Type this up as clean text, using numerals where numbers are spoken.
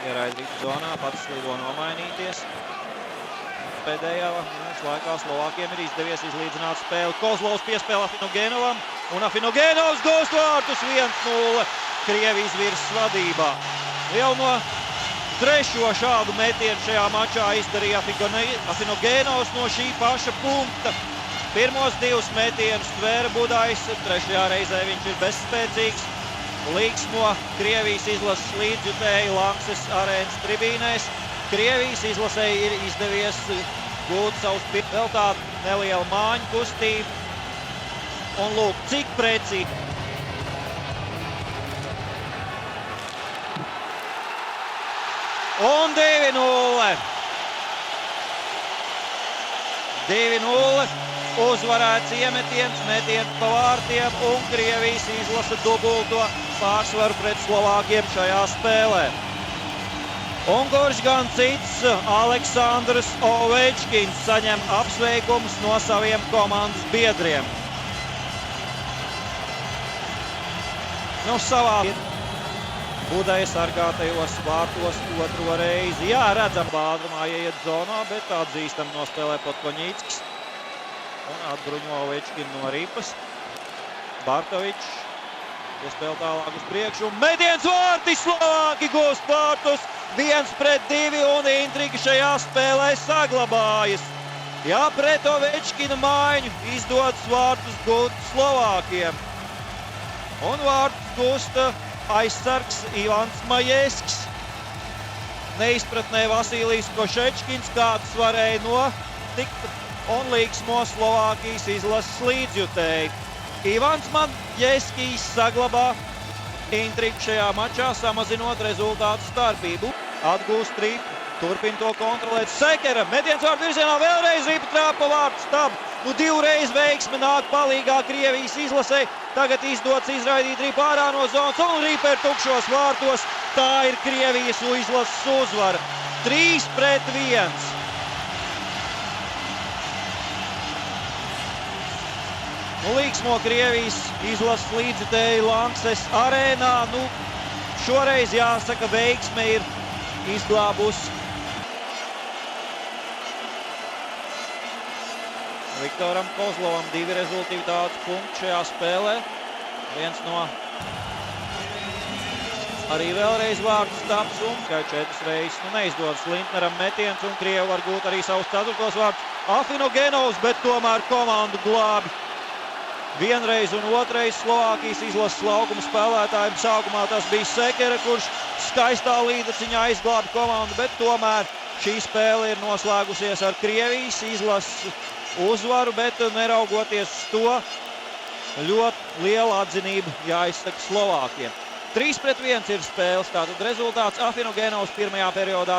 Ieraida ripu zonā, pats slido nomainīties. Pēdējā minūtes laikā Slovākiem ir izdevies izlīdzināt spēli. Kozlovs piespēlē Afinogenovam, un Afinogenovs gūst vārtus 1-0 Krievijas virsvadībā. Jau no trešo šādu metienu šajā mačā izdarīja Afinogenovs no šī paša punkta. Pirmos divus metienus tvēra Budajs, trešajā reizē viņš ir bezspēcīgs. Līksmo Krievijas izlases līdzjutēji Lankses arēnas tribīnēs. Krievijas izlasei ir izdevies gūt savus vēl tādu nelielu māņu kustību. Un lūk, cik precīzi. Un 2-0. 2-0. Uzvarēts iemetiens, metiens pa vārtiem, un Krievijas izlasa dubulto pārsvaru pret Slovākiem šajā spēlē. Un kurš gan cits, Aleksandrs Ovečkins saņem apsveikumus no saviem komandas biedriem. Savā Budaja sargātajos vārtos otro reizi. Jā, redzam, bādrumā ieiet zonā, bet atzīstam nospēlē Potkoņīckis. Un atbruņo Ovečkinu no ripas. Bartovičs iespēl tālāk uz priekšu. Metiens vārti, Slovāki gūst vārtus 1-2, un intriga šajā spēlē saglabājas. Jā, pret Ovečkina maiņu izdodas vārtus gūt Slovākiem. Un vārtus gūst aizsargs Ivans Majevskis. Neizpratnē Vasilijs Košečkins, kāds varēja notikt, un līksmo Slovākijas izlases līdzjutēji. Ivans Majevskis saglabā intrigu šajā mačā, samazinot rezultātu starpību. Atgūst ripu, turpina to kontrolēt Sekera. Metiens vārtu virzienā, vēlreiz ripa trāpa vārtu stabu. Divreiz veiksme nāk palīgā Krievijas izlasei. Tagad izdots izraidīt ripu ārā no zonas, un ripa ir tukšos vārtos. Tā ir Krievijas izlases uzvara. 3-1. Līksmo Krievijas izlases līdzjutēji Lankses arēnā. Šoreiz jāsaka, veiksme ir izglābusi Viktoram Kozlovam 2 rezultātus punkti šajā spēlē. Viens no arī vēlreiz vārtu stabs, un tikai 4 reizes neizdodas Lintneram metiens, un Krievi var gūt arī savus 4. vārtus. Afinogenovs, bet tomēr komandu glābi. Vienreiz un otrais Slovākijas izlases laukuma spēlētājiem. Sākumā tas bija Sekera, kurš skaistā līdaciņā izglāba komandu, bet tomēr šī spēle ir noslēgusies ar Krievijas izlases uzvaru, bet neraugoties uz to, ļoti liela atzinība jāizsaka Slovākiem. 3-1 ir spēles, tātad rezultāts Afinogenovs pirmajā periodā